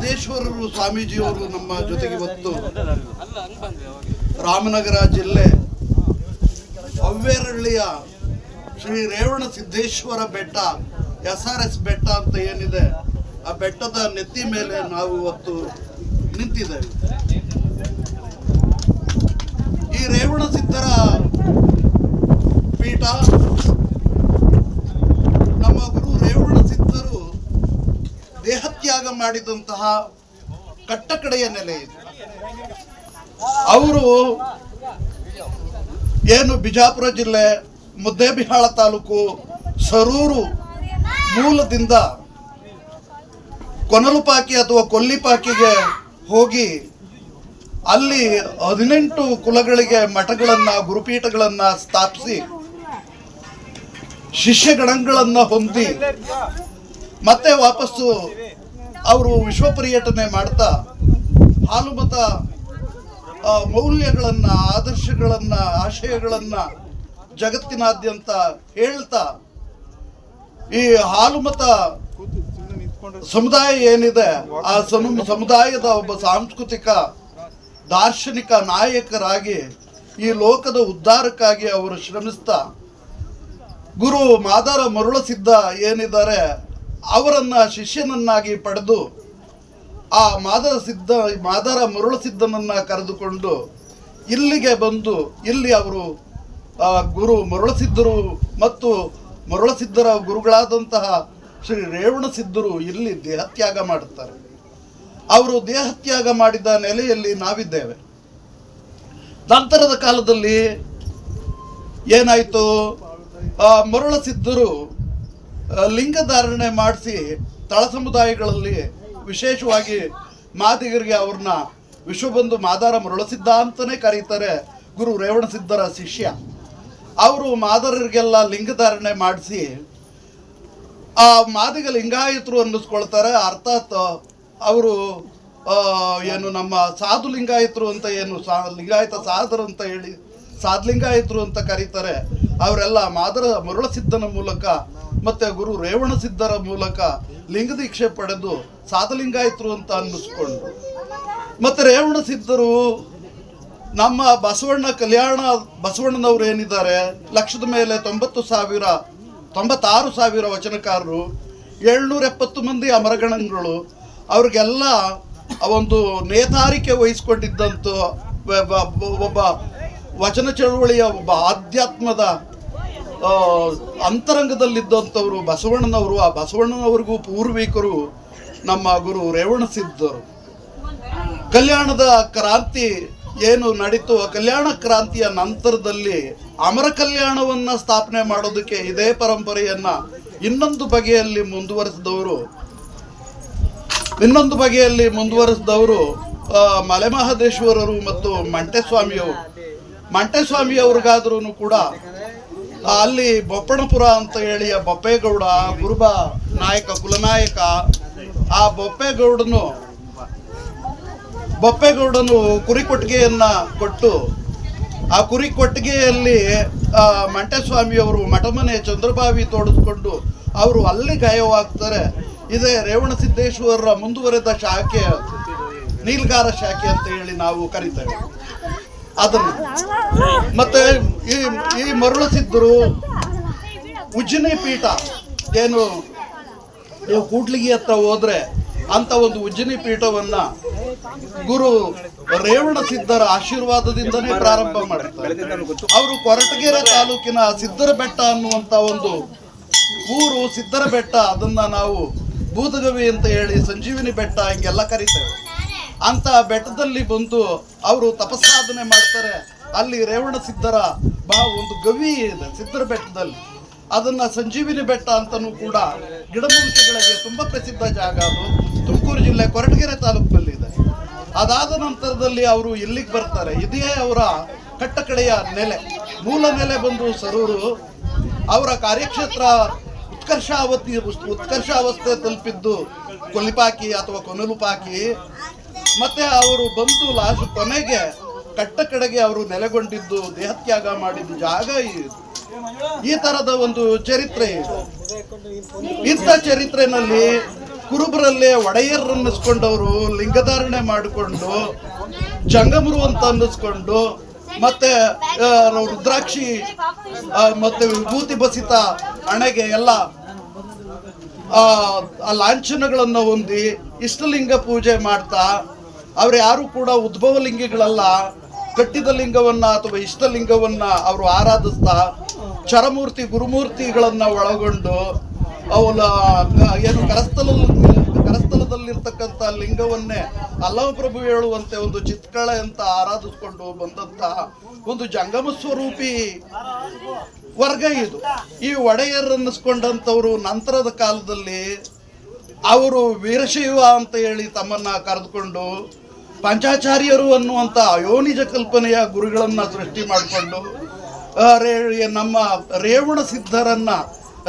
ಸಿದ್ದೇಶ್ವರರು ಸ್ವಾಮೀಜಿಯವರು ನಮ್ಮ ಜೊತೆಗೆ ಇವತ್ತು ರಾಮನಗರ ಜಿಲ್ಲೆ ಅವ್ವೇರಳ್ಳಿಯ ಶ್ರೀ ರೇವಣ ಸಿದ್ದೇಶ್ವರ ಬೆಟ್ಟ SRS ಬೆಟ್ಟ ಅಂತ ಏನಿದೆ ಆ ಬೆಟ್ಟದ ನೆತ್ತಿ ಮೇಲೆ ನಾವು ಇವತ್ತು ನಿಂತಿದ್ದೇವೆ. ಈ ರೇವಣ ಸಿದ್ಧರ ಪೀಠ ನಮ್ಮ ಗುರು ರೇವಣ ಸಿದ್ಧರು ದೇಹತ್ಯಾಗ ಮಾಡಿದಂತಹ ಕಟ್ಟಕಡೆಯ ನೆಲೆ ಇದೆ. ಅವರು ಏನು ಬಿಜಾಪುರ ಜಿಲ್ಲೆ ಮುದ್ದೇಬಿಹಾಳ ತಾಲೂಕು ಸರೂರು ಮೂಲದಿಂದ ಕೊನಲುಪಾಕಿ ಅಥವಾ ಕೊಲ್ಲಿಪಾಕಿಗೆ ಹೋಗಿ ಅಲ್ಲಿ 18 ಕುಲಗಳಿಗೆ ಮಠಗಳನ್ನು ಗುರುಪೀಠಗಳನ್ನು ಸ್ಥಾಪಿಸಿ ಶಿಷ್ಯಗಣಗಳನ್ನು ಹೊಂದಿ ಮತ್ತೆ ವಾಪಸ್ಸು ಅವರು ವಿಶ್ವ ಪರ್ಯಟನೆ ಮಾಡ್ತಾ ಹಾಲುಮತ ಮೌಲ್ಯಗಳನ್ನು ಆದರ್ಶಗಳನ್ನು ಆಶಯಗಳನ್ನು ಜಗತ್ತಿನಾದ್ಯಂತ ಹೇಳ್ತಾ ಈ ಹಾಲುಮತ ಸಮುದಾಯ ಏನಿದೆ ಆ ಸಮುದಾಯದ ಒಬ್ಬ ಸಾಂಸ್ಕೃತಿಕ ದಾರ್ಶನಿಕ ನಾಯಕರಾಗಿ ಈ ಲೋಕದ ಉದ್ಧಾರಕ್ಕಾಗಿ ಅವರು ಶ್ರಮಿಸ್ತಾ ಗುರು ಮಾದಾರ ಮರುಳಸಿದ್ಧ ಏನಿದ್ದಾರೆ ಅವರನ್ನ ಶಿಷ್ಯನನ್ನಾಗಿ ಪಡೆದು ಆ ಮಾದಾರ ಮರುಳಸಿದ್ದನನ್ನ ಕರೆದುಕೊಂಡು ಇಲ್ಲಿಗೆ ಬಂದು ಇಲ್ಲಿ ಅವರು ಗುರು ಮರುಳಸಿದ್ಧರು ಮತ್ತು ಮರುಳಸಿದ್ಧರ ಗುರುಗಳಾದಂತಹ ಶ್ರೀ ರೇವಣಸಿದ್ಧರು ಇಲ್ಲಿ ದೇಹತ್ಯಾಗ ಮಾಡುತ್ತಾರೆ. ಅವರು ದೇಹತ್ಯಾಗ ಮಾಡಿದ ನೆಲೆಯಲ್ಲಿ ನಾವಿದ್ದೇವೆ. ನಂತರದ ಕಾಲದಲ್ಲಿ ಏನಾಯಿತು, ಮರುಳಸಿದ್ಧರು ಲಿಂಗಧಾರಣೆ ಮಾಡಿಸಿ ತಳ ಸಮುದಾಯಗಳಲ್ಲಿ ವಿಶೇಷವಾಗಿ ಮಾದಿಗರಿಗೆ ಅವ್ರನ್ನ ವಿಶ್ವಬಂಧು ಮಾದಾರ ಮರುಳಸಿದ್ಧ ಅಂತಲೇ ಕರೀತಾರೆ. ಗುರು ರೇವಣಸಿದ್ಧರ ಶಿಷ್ಯ ಅವರು ಮಾದರರಿಗೆಲ್ಲ ಲಿಂಗಧಾರಣೆ ಮಾಡಿಸಿ ಆ ಮಾದಿಗ ಲಿಂಗಾಯತರು ಅನ್ನಿಸ್ಕೊಳ್ತಾರೆ. ಅರ್ಥಾತ್ ಅವರು ಏನು ನಮ್ಮ ಸಾಧು ಲಿಂಗಾಯತರು ಅಂತ ಏನು ಲಿಂಗಾಯತ ಸಾಧರು ಅಂತ ಹೇಳಿ ಸಾಧಲಿಂಗಾಯತರು ಅಂತ ಕರೀತಾರೆ. ಅವರೆಲ್ಲ ಮಾದರ ಮರುಳಸಿದ್ಧನ ಮೂಲಕ ಮತ್ತು ಗುರು ರೇವಣಸಿದ್ಧರ ಮೂಲಕ ಲಿಂಗದೀಕ್ಷೆ ಪಡೆದು ಸಾಧಲಿಂಗಾಯತರು ಅಂತ ಅನ್ನಿಸ್ಕೊಂಡು ಮತ್ತು ರೇವಣಸಿದ್ಧರು ನಮ್ಮ ಬಸವಣ್ಣನವರು ಏನಿದ್ದಾರೆ ಲಕ್ಷದ ಮೇಲೆ 96,000 ವಚನಕಾರರು, 770 ಮಂದಿ ಅಮರಗಣಗಳು, ಅವ್ರಿಗೆಲ್ಲ ಒಂದು ನೇತಾರಿಕೆ ವಹಿಸ್ಕೊಂಡಿದ್ದಂಥ ಒಬ್ಬ ವಚನ ಚಳುವಳಿಯ ಒಬ್ಬ ಆಧ್ಯಾತ್ಮದ ಅಂತರಂಗದಲ್ಲಿದ್ದಂಥವರು ಬಸವಣ್ಣನವರು. ಆ ಬಸವಣ್ಣನವ್ರಿಗೂ ಪೂರ್ವಿಕರು ನಮ್ಮ ಗುರು ರೇವಣಸಿದ್ಧರು. ಕಲ್ಯಾಣದ ಕ್ರಾಂತಿ ಏನು ನಡೀತು, ಆ ಕಲ್ಯಾಣ ಕ್ರಾಂತಿಯ ನಂತರದಲ್ಲಿ ಅಮರ ಕಲ್ಯಾಣವನ್ನು ಸ್ಥಾಪನೆ ಮಾಡೋದಕ್ಕೆ ಇದೇ ಪರಂಪರೆಯನ್ನು ಇನ್ನೊಂದು ಬಗೆಯಲ್ಲಿ ಮುಂದುವರೆಸಿದವರು ಮಲೆಮಹದೇಶ್ವರರು ಮತ್ತು ಮಂಟೆಸ್ವಾಮಿಯವ್ರಿಗಾದ್ರೂ ಕೂಡ ಅಲ್ಲಿ ಬೊಪ್ಪಣಪುರ ಅಂತ ಹೇಳಿ ಆ ಬೊಪ್ಪೇಗೌಡ ಕುರುಬ ನಾಯಕ ಕುಲನಾಯಕ, ಆ ಬೊಪ್ಪೇಗೌಡನು ಕುರಿಕೊಟ್ಟಿಗೆಯನ್ನು ಕೊಟ್ಟು ಆ ಕುರಿಕೊಟ್ಟಿಗೆಯಲ್ಲಿ ಮಂಟೆಸ್ವಾಮಿಯವರು ಮಠಮನೆ ಚಂದ್ರಬಾವಿ ತೋಡಿಸ್ಕೊಂಡು ಅವರು ಅಲ್ಲಿ ಗಾಯವಾಗ್ತಾರೆ. ಇದೇ ರೇವಣಸಿದ್ದೇಶ್ವರರ ಮುಂದುವರೆದ ಶಾಖೆ, ನೀಲ್ಗಾರ ಶಾಖೆ ಅಂತ ಹೇಳಿ ನಾವು ಕರಿತೇವೆ ಅದನ್ನು. ಮತ್ತೆ ಈ ಮರುಳಸಿದ್ಧರು ಉಜ್ಜಿನಿ ಪೀಠ ಏನು ನೀವು ಕೂಡ್ಲಿಗಿ ಹತ್ರ ಹೋದ್ರೆ ಅಂತ ಒಂದು ಉಜ್ಜಿನಿ ಪೀಠವನ್ನು ಗುರು ರೇವಣಸಿದ್ಧರ ಆಶೀರ್ವಾದದಿಂದನೇ ಪ್ರಾರಂಭ ಮಾಡ್ತಾರೆ. ಅವರು ಕೊರಟಗೆರೆ ತಾಲೂಕಿನ ಸಿದ್ಧರ ಬೆಟ್ಟ ಅನ್ನುವಂಥ ಒಂದು ಊರು, ಸಿದ್ಧರ ಬೆಟ್ಟ, ಅದನ್ನು ನಾವು ಬೂದಗವಿ ಅಂತ ಹೇಳಿ ಸಂಜೀವಿನಿ ಬೆಟ್ಟ ಹಿಂಗೆಲ್ಲ ಕರೀತೇವೆ. ಅಂತ ಬೆಟ್ಟದಲ್ಲಿ ಬಂದು ಅವರು ತಪಸ್ಸಾಧನೆ ಮಾಡ್ತಾರೆ. ಅಲ್ಲಿ ರೇವಣಸಿದ್ಧರ ಒಂದು ಗವಿ ಇದೆ ಸಿದ್ಧರ ಬೆಟ್ಟದಲ್ಲಿ, ಅದನ್ನು ಸಂಜೀವಿನಿ ಬೆಟ್ಟ ಅಂತಲೂ ಕೂಡ ಗಿಡಮೂಲಿಕೆಗಳಿಗೆ ತುಂಬ ಪ್ರಸಿದ್ಧ ಜಾಗ. ಅದು ತುಮಕೂರು ಜಿಲ್ಲೆ ಕೊರಟಗೆರೆ ತಾಲೂಕಿನಲ್ಲಿ ಇದೆ. ಅದಾದ ನಂತರದಲ್ಲಿ ಅವರು ಇಲ್ಲಿಗೆ ಬರ್ತಾರೆ. ಇದೇ ಅವರ ಕಟ್ಟಕಡೆಯ ನೆಲೆ, ಮೂಲ ನೆಲೆ ಬಂದು ಸರೂರು. ಅವರ ಕಾರ್ಯಕ್ಷೇತ್ರ ಉತ್ಕರ್ಷಾವಸ್ಥೆ ತಲುಪಿದ್ದು ಕೊಲ್ಲಿಪಾಕಿ ಅಥವಾ ಕೊನಲುಪಾಕಿ. ಮತ್ತೆ ಅವರು ಬಂದು ಕೊನೆಗೆ ಕಟ್ಟಕಡೆಗೆ ಅವರು ನೆಲೆಗೊಂಡಿದ್ದು, ದೇಹತ್ಯಾಗ ಮಾಡಿದ್ದು ಜಾಗ ಈ ಥರದ ಒಂದು ಚರಿತ್ರೆ ಇದೆ. ಇಂಥ ಚರಿತ್ರೆಯಲ್ಲಿ ಕುರುಬರಲ್ಲೇ ಒಡೆಯರ್ ಅನ್ನಿಸ್ಕೊಂಡವರು ಲಿಂಗಧಾರಣೆ ಮಾಡಿಕೊಂಡು ಜಂಗಮರು ಅಂತ ಅನ್ನಿಸ್ಕೊಂಡು ಮತ್ತೆ ರುದ್ರಾಕ್ಷಿ ಮತ್ತೆ ವಿಭೂತಿ ಬಸಿತ ಹಣೆಗೆ ಎಲ್ಲ ಲಾಂಛನಗಳನ್ನು ಹೊಂದಿ ಇಷ್ಟಲಿಂಗ ಪೂಜೆ ಮಾಡ್ತಾ ಅವ್ರು ಯಾರು ಕೂಡ ಉದ್ಭವ ಲಿಂಗಿಗಳಲ್ಲ, ಕಟ್ಟಿದ ಲಿಂಗವನ್ನ ಅಥವಾ ಇಷ್ಟಲಿಂಗವನ್ನ ಅವರು ಆರಾಧಿಸ್ತಾ ಚರಮೂರ್ತಿ ಗುರುಮೂರ್ತಿಗಳನ್ನ ಒಳಗೊಂಡು ಅವಳ ಏನು ಕರಸ್ಥಲದಲ್ಲಿರ್ತಕ್ಕಂಥ ಲಿಂಗವನ್ನೇ ಅಲ್ಲವ ಪ್ರಭು ಹೇಳುವಂತೆ ಒಂದು ಚಿತ್ಕಳೆ ಅಂತ ಆರಾಧಿಸ್ಕೊಂಡು ಬಂದಂತಹ ಒಂದು ಜಂಗಮ ಸ್ವರೂಪಿ ವರ್ಗ ಇದು. ಈ ಒಡೆಯರ್ ಅನ್ನಿಸ್ಕೊಂಡಂಥವ್ರು ನಂತರದ ಕಾಲದಲ್ಲಿ ಅವರು ವೀರಶೈವ ಅಂತ ಹೇಳಿ ತಮ್ಮನ್ನ ಕರೆದುಕೊಂಡು ಪಂಚಾಚಾರ್ಯರು ಅನ್ನುವಂಥ ಅಯೋನಿಜ ಕಲ್ಪನೆಯ ಗುರುಗಳನ್ನ ಸೃಷ್ಟಿ ಮಾಡಿಕೊಂಡು ನಮ್ಮ ರೇವಣ ಸಿದ್ಧರನ್ನ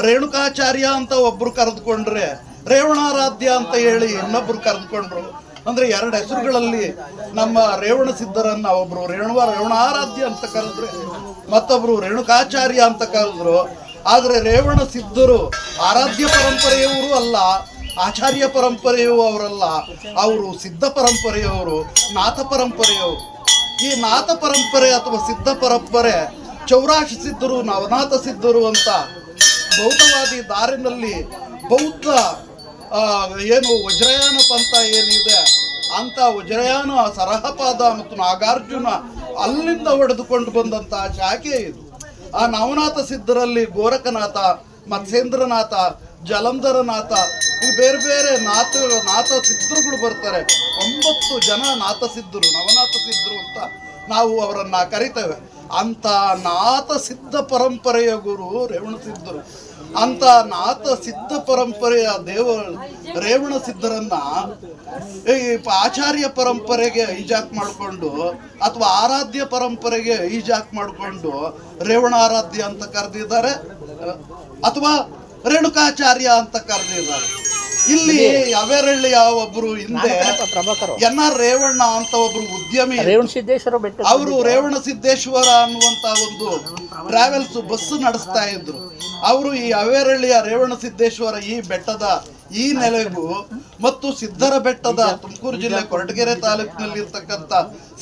ರೇಣುಕಾಚಾರ್ಯ ಅಂತ ಒಬ್ರು ಕರೆದುಕೊಂಡ್ರೆ ರೇವಣಾರಾಧ್ಯ ಅಂತ ಹೇಳಿ ಇನ್ನೊಬ್ರು ಕರೆದುಕೊಂಡ್ರು. ಅಂದ್ರೆ ಎರಡು ಹೆಸರುಗಳಲ್ಲಿ ನಮ್ಮ ರೇವಣ ಸಿದ್ಧರನ್ನ ಒಬ್ರು ರೇವಣಾರಾಧ್ಯ ಅಂತ ಕರೆದ್ರೆ ಮತ್ತೊಬ್ರು ರೇಣುಕಾಚಾರ್ಯ ಅಂತ ಕರೆದ್ರು. ಆದ್ರೆ ರೇವಣ ಸಿದ್ಧರು ಆರಾಧ್ಯ ಪರಂಪರೆಯವರು ಅಲ್ಲ, ಆಚಾರ್ಯ ಪರಂಪರೆಯೂ ಅವರಲ್ಲ, ಅವರು ಸಿದ್ಧ ಪರಂಪರೆಯವರು, ನಾಥ ಪರಂಪರೆಯವರು. ಈ ನಾಥ ಪರಂಪರೆ ಅಥವಾ ಸಿದ್ಧ ಪರಂಪರೆ ಚೌರಾಶಿ ಸಿದ್ಧರು, ನವನಾಥ ಸಿದ್ಧರು ಅಂತ ಬೌದ್ಧವಾದಿ ದಾರಿನಲ್ಲಿ ಬೌದ್ಧ ಏನು ವಜ್ರಯಾನ ಪಂಥ ಏನಿದೆ ಅಂತ ವಜ್ರಯಾನ ಸರಹಪಾದ ಮತ್ತು ನಾಗಾರ್ಜುನ ಅಲ್ಲಿಂದ ಹೊಡೆದುಕೊಂಡು ಬಂದಂತಹ ಶಾಖೆ ಇದು. ಆ ನವನಾಥ ಸಿದ್ಧರಲ್ಲಿ ಗೋರಖನಾಥ, ಮತ್ಸ್ಯೇಂದ್ರನಾಥ, ಜಲಂಧರನಾಥ, ಈ ಬೇರೆ ಬೇರೆ ನಾಥ ಸಿದ್ಧರುಗಳು ಬರ್ತಾರೆ. 9 ಜನ ನಾಥ ಸಿದ್ಧರು, ನವನಾಥ ಸಿದ್ಧರು ಅಂತ ನಾವು ಅವರನ್ನ ಕರಿತೇವೆ. ಅಂತ ನಾಥ ಸಿದ್ಧ ಪರಂಪರೆಯ ಗುರು ರೇವಣ ಸಿದ್ಧರು. ಅಂತ ನಾಥ ಸಿದ್ಧ ಪರಂಪರೆಯ ರೇವಣ ಸಿದ್ಧರನ್ನ ಈ ಆಚಾರ್ಯ ಪರಂಪರೆಗೆ ಈಜಾಕ್ ಮಾಡಿಕೊಂಡು ಅಥವಾ ಆರಾಧ್ಯ ಪರಂಪರೆಗೆ ಈಜಾಕ್ ಮಾಡಿಕೊಂಡು ರೇವಣಾರಾಧ್ಯ ಅಂತ ಕರೆದಿದ್ದಾರೆ ಅಥವಾ ರೇಣುಕಾಚಾರ್ಯ ಅಂತ ಕರೆದಿದ್ದಾರೆ. ಇಲ್ಲಿ ಅವೇರಳ್ಳಿಯ ಒಬ್ರು ಹಿಂದೆ NR ರೇವಣ್ಣ ಅಂತ ಒಬ್ರು ಉದ್ಯಮಿ, ಅವರು ರೇವಣ ಸಿದ್ದೇಶ್ವರ ಅನ್ನುವಂತ ಒಂದು ಟ್ರಾವೆಲ್ಸ್ ಬಸ್ ನಡೆಸ್ತಾ ಇದ್ರು. ಅವರು ಈ ಅವೇರಳ್ಳಿಯ ರೇವಣ ಸಿದ್ದೇಶ್ವರ ಈ ಬೆಟ್ಟದ ಈ ನೆಲೆಗೂ ಮತ್ತು ಸಿದ್ಧರ ಬೆಟ್ಟದ ತುಮಕೂರು ಜಿಲ್ಲೆ ಕೊರಟಗೆರೆ ತಾಲೂಕಿನಲ್ಲಿ ಇರ್ತಕ್ಕಂಥ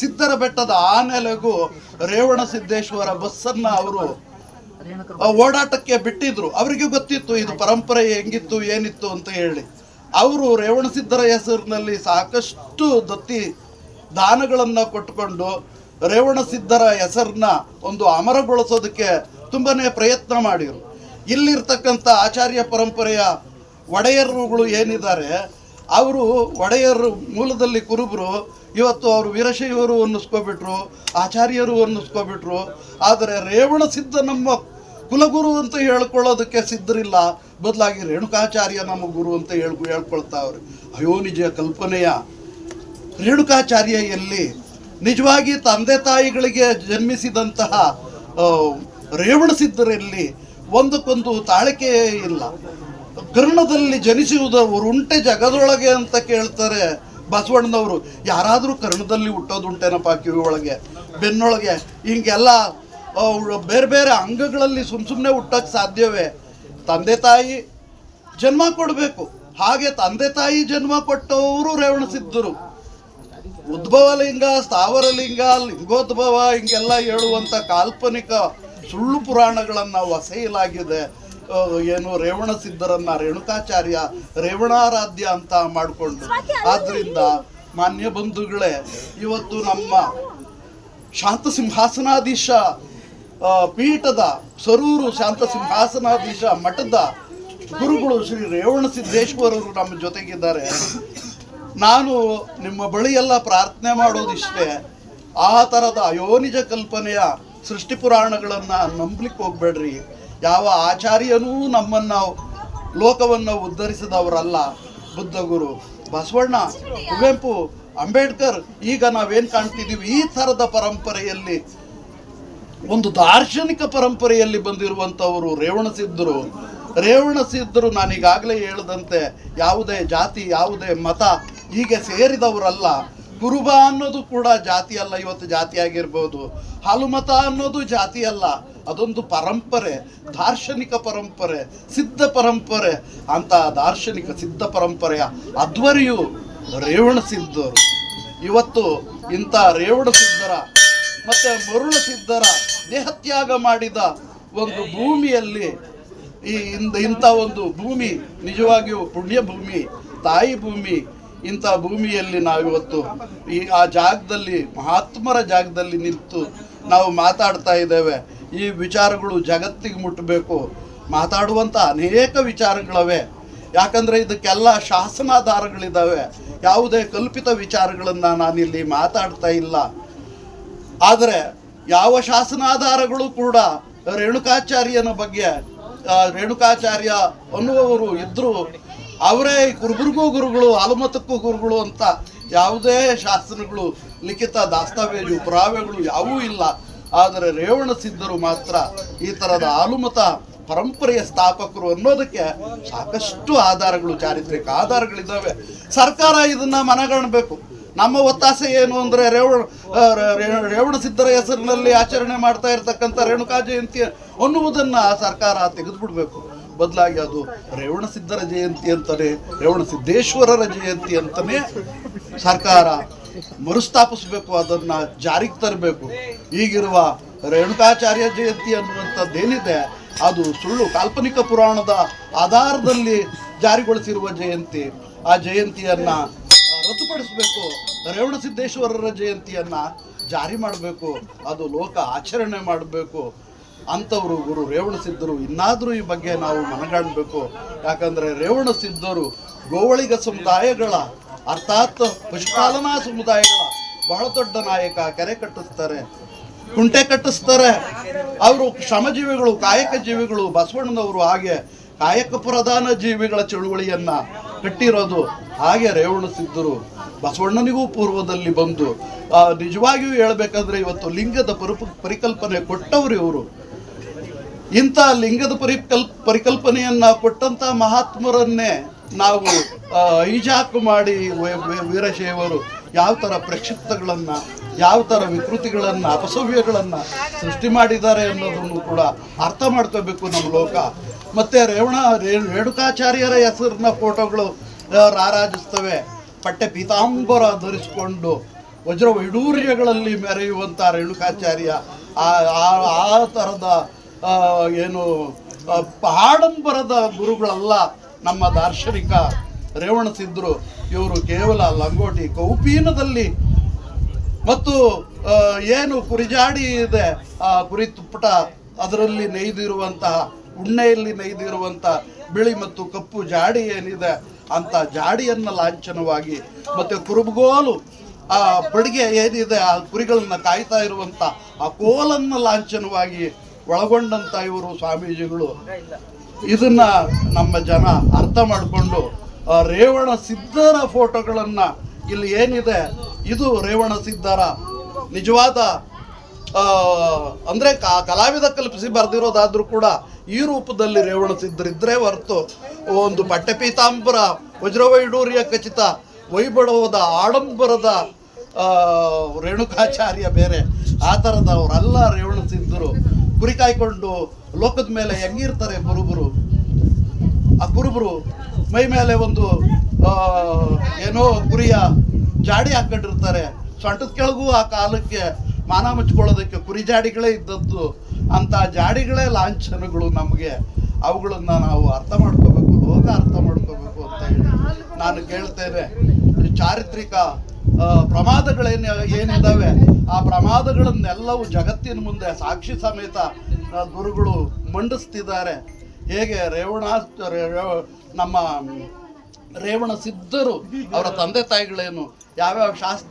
ಸಿದ್ಧರ ಬೆಟ್ಟದ ಆ ನೆಲೆಗೂ ರೇವಣ ಸಿದ್ದೇಶ್ವರ ಬಸ್ಸನ್ನ ಅವರು ಓಡಾಟಕ್ಕೆ ಬಿಟ್ಟಿದ್ರು. ಅವರಿಗೆ ಗೊತ್ತಿತ್ತು ಇದು ಪರಂಪರೆ ಹೆಂಗಿತ್ತು ಏನಿತ್ತು ಅಂತ ಹೇಳಿ. ಅವರು ರೇವಣಸಿದ್ಧರ ಹೆಸರಿನಲ್ಲಿ ಸಾಕಷ್ಟು ದತ್ತಿ ದಾನಗಳನ್ನು ಕೊಟ್ಟುಕೊಂಡು ರೇವಣಸಿದ್ಧರ ಹೆಸರನ್ನ ಒಂದು ಅಮರಗೊಳಿಸೋದಕ್ಕೆ ತುಂಬಾನೇ ಪ್ರಯತ್ನ ಮಾಡಿದರು. ಇಲ್ಲಿರ್ತಕ್ಕಂಥ ಆಚಾರ್ಯ ಪರಂಪರೆಯ ಒಡೆಯರುಗಳು ಏನಿದ್ದಾರೆ, ಅವರು ಒಡೆಯರು ಮೂಲದಲ್ಲಿ ಕುರುಬರು, ಇವತ್ತು ಅವರು ವೀರಶೈವರು ಅನ್ನಿಸ್ಕೊಬಿಟ್ರು, ಆಚಾರ್ಯರು ಅನ್ನಿಸ್ಕೊಬಿಟ್ರು. ಆದರೆ ರೇವಣ ಸಿದ್ಧ ನಮ್ಮ ಕುಲಗುರು ಅಂತ ಹೇಳ್ಕೊಳ್ಳೋದಕ್ಕೆ ಸಿದ್ಧರಿಲ್ಲ, ಬದಲಾಗಿ ರೇಣುಕಾಚಾರ್ಯ ನಮ್ಮ ಗುರು ಅಂತ ಹೇಳ್ಕೊಳ್ತಾವ್ರೆ. ಅಯೋನಿಜ ಕಲ್ಪನೆಯ ರೇಣುಕಾಚಾರ್ಯಲ್ಲಿ ನಿಜವಾಗಿ ತಂದೆ ತಾಯಿಗಳಿಗೆ ಜನ್ಮಿಸಿದಂತಹ ರೇವಣ ಸಿದ್ಧರಲ್ಲಿ ಒಂದಕ್ಕೊಂದು ತಾಳಿಕೆ ಇಲ್ಲ. ಕರ್ಣದಲ್ಲಿ ಜನಿಸುವುದು ಉರುಂಟೆ ಜಗದೊಳಗೆ ಅಂತ ಕೇಳ್ತಾರೆ ಬಸವಣ್ಣನವರು. ಯಾರಾದರೂ ಕರ್ಣದಲ್ಲಿ ಹುಟ್ಟೋದುಂಟೇನಪ್ಪ, ಕಿವಿ ಒಳಗೆ, ಬೆನ್ನೊಳಗೆ, ಹಿಂಗೆಲ್ಲ ಬೇರೆ ಬೇರೆ ಅಂಗಗಳಲ್ಲಿ ಸುಮ್ಮನೆ ಹುಟ್ಟಕ್ಕೆ ಸಾಧ್ಯವೇ? ತಂದೆ ತಾಯಿ ಜನ್ಮ ಕೊಡಬೇಕು. ಹಾಗೆ ತಂದೆ ತಾಯಿ ಜನ್ಮ ಕೊಟ್ಟವರು ರೇವಣ ಸಿದ್ಧರು. ಉದ್ಭವ ಲಿಂಗ, ಸ್ಥಾವರ ಲಿಂಗ, ಲಿಂಗೋದ್ಭವ ಹಿಂಗೆಲ್ಲ ಹೇಳುವಂಥ ಕಾಲ್ಪನಿಕ ಸುಳ್ಳು ಪುರಾಣಗಳನ್ನು ಹೊಸೆಯಲಾಗಿದೆ. ಏನು ರೇವಣ ಸಿದ್ಧರನ್ನ ರೇಣುಕಾಚಾರ್ಯ, ರೇವಣಾರಾಧ್ಯ ಅಂತ ಮಾಡಿಕೊಂಡು. ಆದ್ದರಿಂದ ಮಾನ್ಯ ಬಂಧುಗಳೇ, ಇವತ್ತು ನಮ್ಮ ಶಾಂತ ಸಿಂಹಾಸನಾಧೀಶ ಪೀಠದ ಸರೂರು ಶಾಂತ ಸಿಂಹಾಸನಾಧೀಶ ಮಠದ ಗುರುಗಳು ಶ್ರೀ ರೇವಣ ಸಿದ್ದೇಶ್ವರರು ನಮ್ಮ ಜೊತೆಗಿದ್ದಾರೆ. ನಾನು ನಿಮ್ಮ ಬಳಿ ಎಲ್ಲ ಪ್ರಾರ್ಥನೆ ಮಾಡೋದಿಷ್ಟೇ, ಆ ಥರದ ಅಯೋನಿಜ ಕಲ್ಪನೆಯ ಸೃಷ್ಟಿ ಪುರಾಣಗಳನ್ನು ನಂಬಲಿಕ್ಕೆ ಹೋಗ್ಬೇಡ್ರಿ. ಯಾವ ಆಚಾರ್ಯನೂ ನಮ್ಮನ್ನು ಲೋಕವನ್ನು ಉದ್ಧರಿಸಿದವರಲ್ಲ. ಬುದ್ಧ ಗುರು ಬಸವಣ್ಣ, ಕುವೆಂಪು, ಅಂಬೇಡ್ಕರ್, ಈಗ ನಾವೇನು ಕಾಣ್ತಿದ್ದೀವಿ ಈ ಥರದ ಪರಂಪರೆಯಲ್ಲಿ, ಒಂದು ದಾರ್ಶನಿಕ ಪರಂಪರೆಯಲ್ಲಿ ಬಂದಿರುವಂಥವರು ರೇವಣ ಸಿದ್ಧರು. ರೇವಣ ಸಿದ್ಧರು ನಾನೀಗಾಗಲೇ ಹೇಳಿದಂತೆ ಯಾವುದೇ ಜಾತಿ, ಯಾವುದೇ ಮತ ಹೀಗೆ ಸೇರಿದವರಲ್ಲ. ಕುರುಬ ಅನ್ನೋದು ಕೂಡ ಜಾತಿ ಅಲ್ಲ, ಇವತ್ತು ಜಾತಿ ಆಗಿರ್ಬೋದು. ಹಾಲು ಮತ ಅನ್ನೋದು ಜಾತಿ ಅಲ್ಲ, ಅದೊಂದು ಪರಂಪರೆ, ದಾರ್ಶನಿಕ ಪರಂಪರೆ, ಸಿದ್ಧ ಪರಂಪರೆ. ಅಂತ ದಾರ್ಶನಿಕ ಸಿದ್ಧ ಪರಂಪರೆಯ ಅಧ್ವರಿಯು ರೇವಣಸಿದ್ಧರು. ಇವತ್ತು ಇಂಥ ರೇವಣಸಿದ್ಧರ ಮತ್ತು ಮರುಳಸಿದ್ಧರ ದೇಹತ್ಯಾಗ ಮಾಡಿದ ಒಂದು ಭೂಮಿಯಲ್ಲಿ ಇಂಥ ಒಂದು ಭೂಮಿ ನಿಜವಾಗಿಯೂ ಪುಣ್ಯ ಭೂಮಿ, ತಾಯಿ ಭೂಮಿ. ಇಂಥ ಭೂಮಿಯಲ್ಲಿ ನಾವಿವತ್ತು ಆ ಜಾಗದಲ್ಲಿ, ಮಹಾತ್ಮರ ಜಾಗದಲ್ಲಿ ನಿಂತು ನಾವು ಮಾತಾಡ್ತಾ ಇದ್ದೇವೆ. ಈ ವಿಚಾರಗಳು ಜಗತ್ತಿಗೆ ಮುಟ್ಟಬೇಕು. ಮಾತಾಡುವಂಥ ಅನೇಕ ವಿಚಾರಗಳವೆ. ಯಾಕಂದರೆ ಇದಕ್ಕೆಲ್ಲ ಶಾಸನಾಧಾರಗಳಿದ್ದಾವೆ. ಯಾವುದೇ ಕಲ್ಪಿತ ವಿಚಾರಗಳನ್ನು ನಾನಿಲ್ಲಿ ಮಾತಾಡ್ತಾ ಇಲ್ಲ. ಆದರೆ ಯಾವ ಶಾಸನಾಧಾರಗಳು ಕೂಡ ರೇಣುಕಾಚಾರ್ಯನ ಬಗ್ಗೆ, ರೇಣುಕಾಚಾರ್ಯ ಅನ್ನುವವರು ಇದ್ದರೂ ಅವರೇ ಕುರುಬರಿಗೂ ಗುರುಗಳು, ಆಲಮತಕ್ಕೂ ಗುರುಗಳು ಅಂತ ಯಾವುದೇ ಶಾಸನಗಳು, ಲಿಖಿತ ದಾಸ್ತಾವೇಜು, ಪುರಾವೆಗಳು ಯಾವೂ ಇಲ್ಲ. ಆದರೆ ರೇವಣಸಿದ್ಧರು ಮಾತ್ರ ಈ ಥರದ ಆಲುಮತ ಪರಂಪರೆಯ ಸ್ಥಾಪಕರು ಅನ್ನೋದಕ್ಕೆ ಸಾಕಷ್ಟು ಆಧಾರಗಳು, ಚಾರಿತ್ರಿಕ ಆಧಾರಗಳಿದ್ದಾವೆ. ಸರ್ಕಾರ ಇದನ್ನು ಮನಗಾಣಬೇಕು. ನಮ್ಮ ಒತ್ತಾಸೆ ಏನು ಅಂದರೆ ರೇವಣಸಿದ್ಧರ ಹೆಸರಿನಲ್ಲಿ ಆಚರಣೆ ಮಾಡ್ತಾ ಇರತಕ್ಕಂಥ ರೇಣುಕಾ ಜಯಂತಿ ಅನ್ನುವುದನ್ನು ಸರ್ಕಾರ ತೆಗೆದುಬಿಡಬೇಕು. ಬದಲಾಗಿ ಅದು ರೇವಣಸಿದ್ಧರ ಜಯಂತಿ ಅಂತಲೇ, ರೇವಣಸಿದ್ದೇಶ್ವರರ ಜಯಂತಿ ಅಂತಲೇ ಸರ್ಕಾರ ಮರುಸ್ಥಾಪಿಸಬೇಕು, ಅದನ್ನು ಜಾರಿಗೆ ತರಬೇಕು. ಈಗಿರುವ ರೇಣುಕಾಚಾರ್ಯ ಜಯಂತಿ ಅನ್ನುವಂಥದ್ದೇನಿದೆ ಅದು ಸುಳ್ಳು, ಕಾಲ್ಪನಿಕ ಪುರಾಣದ ಆಧಾರದಲ್ಲಿ ಜಾರಿಗೊಳಿಸಿರುವ ಜಯಂತಿ. ಆ ಜಯಂತಿಯನ್ನು ರದ್ದುಪಡಿಸಬೇಕು. ರೇವಣಸಿದ್ದೇಶ್ವರರ ಜಯಂತಿಯನ್ನು ಜಾರಿ ಮಾಡಬೇಕು. ಅದು ಲೋಕ ಆಚರಣೆ ಮಾಡಬೇಕು. ಅಂಥವರು ಗುರು ರೇವಣಸಿದ್ಧರು. ಇನ್ನಾದರೂ ಈ ಬಗ್ಗೆ ನಾವು ಮನಗಾಣಬೇಕು. ಯಾಕಂದರೆ ರೇವಣಸಿದ್ಧರು ಗೋವಳಿಗ ಸಮುದಾಯಗಳ, ಅರ್ಥಾತ್ ಪಶುಪಾಲನಾ ಸಮುದಾಯಗಳ ಬಹಳ ದೊಡ್ಡ ನಾಯಕ. ಕೆರೆ ಕಟ್ಟಿಸ್ತಾರೆ, ಕುಂಟೆ ಕಟ್ಟಿಸ್ತಾರೆ. ಅವರು ಶ್ರಮಜೀವಿಗಳು, ಕಾಯಕ ಜೀವಿಗಳು. ಬಸವಣ್ಣನವರು ಹಾಗೆ ಕಾಯಕ ಪ್ರಧಾನ ಜೀವಿಗಳ ಚಳುವಳಿಯನ್ನು ಕಟ್ಟಿರೋದು. ಹಾಗೆ ರೇವಣಸಿದ್ಧರು ಬಸವಣ್ಣನಿಗೂ ಪೂರ್ವದಲ್ಲಿ ಬಂದು ನಿಜವಾಗಿಯೂ ಹೇಳಬೇಕಂದ್ರೆ ಇವತ್ತು ಲಿಂಗದ ಪರಿಕಲ್ಪನೆ ಕೊಟ್ಟವರು ಇವರು. ಇಂಥ ಲಿಂಗದ ಪರಿಕಲ್ಪನೆಯನ್ನು ಕೊಟ್ಟಂಥ ಮಹಾತ್ಮರನ್ನೇ ನಾವು ಹೈಜಾಕ್ ಮಾಡಿ ವೀರಶೈವರು ಯಾವ ಥರ ಪ್ರಕ್ಷಿಪ್ತಗಳನ್ನು, ಯಾವ ಥರ ವಿಕೃತಿಗಳನ್ನು, ಅಪಸವ್ಯಗಳನ್ನು ಸೃಷ್ಟಿ ಮಾಡಿದ್ದಾರೆ ಅನ್ನೋದನ್ನು ಕೂಡ ಅರ್ಥ ಮಾಡ್ಕೋಬೇಕು ನಮ್ಮ ಲೋಕ. ಮತ್ತು ರೇಣುಕಾಚಾರ್ಯರ ಹೆಸರಿನ ಫೋಟೋಗಳು ರಾರಾಜಿಸ್ತವೆ. ಪಟ್ಟೆ ಪೀತಾಂಬರ ಧರಿಸಿಕೊಂಡು ವಜ್ರ ವೈಡೂರ್ಯಗಳಲ್ಲಿ ಮೆರೆಯುವಂಥ ರೇಣುಕಾಚಾರ್ಯ ಆ ಥರದ ಏನು ಆಡಂಬರದ ಗುರುಗಳಲ್ಲ ನಮ್ಮ ದಾರ್ಶನಿಕ ರೇವಣಸಿದ್ಧರು. ಇವರು ಕೇವಲ ಲಂಗೋಟಿ ಕೌಪೀನದಲ್ಲಿ ಮತ್ತು ಏನು ಕುರಿಜಾಡಿ ಇದೆ, ಆ ಕುರಿ ತುಪ್ಪಟ, ಅದರಲ್ಲಿ ನೇಯ್ದಿರುವಂತಹ, ಉಣ್ಣೆಯಲ್ಲಿ ನೇಯ್ದಿರುವಂಥ ಬಿಳಿ ಮತ್ತು ಕಪ್ಪು ಜಾಡಿ ಏನಿದೆ ಅಂಥ ಜಾಡಿಯನ್ನು ಲಾಂಛನವಾಗಿ, ಮತ್ತು ಕುರುಬಗೋಲು, ಆ ಬಡಿಗೆ ಏನಿದೆ, ಆ ಕುರಿಗಳನ್ನು ಕಾಯ್ತಾ ಇರುವಂಥ ಆ ಕೋಲನ್ನು ಲಾಂಛನವಾಗಿ ಒಳಗೊಂಡಂಥ ಇವರು ಸ್ವಾಮೀಜಿಗಳು. ಇದನ್ನು ನಮ್ಮ ಜನ ಅರ್ಥ ಮಾಡಿಕೊಂಡು ರೇವಣಸಿದ್ಧರ ಫೋಟೋಗಳನ್ನು ಇಲ್ಲಿ ಏನಿದೆ ಇದು ರೇವಣಸಿದ್ಧರ ನಿಜವಾದ ಅಂದರೆ ಕಲಾವಿದ ಕಲ್ಪಿಸಿ ಬರೆದಿರೋದಾದರೂ ಕೂಡ ಈ ರೂಪದಲ್ಲಿ ರೇವಣಸಿದ್ಧರಿದ್ದರೆ ಹೊರತು ಒಂದು ಪಟ್ಟೆ ಪೀತಾಂಬರ, ವಜ್ರವೈಡೂರ್ಯ ಖಚಿತ, ವೈಭವದ ಆಡಂಬರದ ರೇಣುಕಾಚಾರ್ಯ ಬೇರೆ. ಆ ಥರದವರೆಲ್ಲ ರೇವಣಸಿದ್ಧರು. ಕುರಿ ಕಾಯ್ಕೊಂಡು ಲೋಕದ ಮೇಲೆ ಹೆಂಗಿರ್ತಾರೆ ಕುರುಬರು. ಆ ಕುರುಬರು ಮೈ ಮೇಲೆ ಒಂದು ಏನೋ ಕುರಿಯ ಜಾಡಿ ಹಾಕೊಂಡಿರ್ತಾರೆ. ಸೊಂಟದ ಕೆಳಗೂ ಆ ಕಾಲಕ್ಕೆ ಮಾನ ಮುಚ್ಕೊಳ್ಳೋದಕ್ಕೆ ಕುರಿ ಜಾಡಿಗಳೇ ಇದ್ದದ್ದು. ಅಂಥ ಜಾಡಿಗಳೇ ಲಾಂಛನಗಳು ನಮಗೆ. ಅವುಗಳನ್ನು ನಾವು ಅರ್ಥ ಮಾಡ್ಕೋಬೇಕು, ಲೋಕ ಅರ್ಥ ಮಾಡ್ಕೋಬೇಕು ಅಂತ ಹೇಳಿ ನಾನು ಕೇಳ್ತೇನೆ. ಚಾರಿತ್ರಿಕ ಏನಿದ್ದಾವೆ ಆ ಪ್ರಮಾದಗಳನ್ನೆಲ್ಲವೂ ಜಗತ್ತಿನ ಮುಂದೆ ಸಾಕ್ಷಿ ಸಮೇತ ಗುರುಗಳು ಮಂಡಿಸ್ತಿದ್ದಾರೆ. ಹೇಗೆ ನಮ್ಮ ರೇವಣಸಿದ್ಧರು, ಅವರ ತಂದೆ ತಾಯಿಗಳೇನು, ಯಾವ್ಯಾವ ಶಾಸನ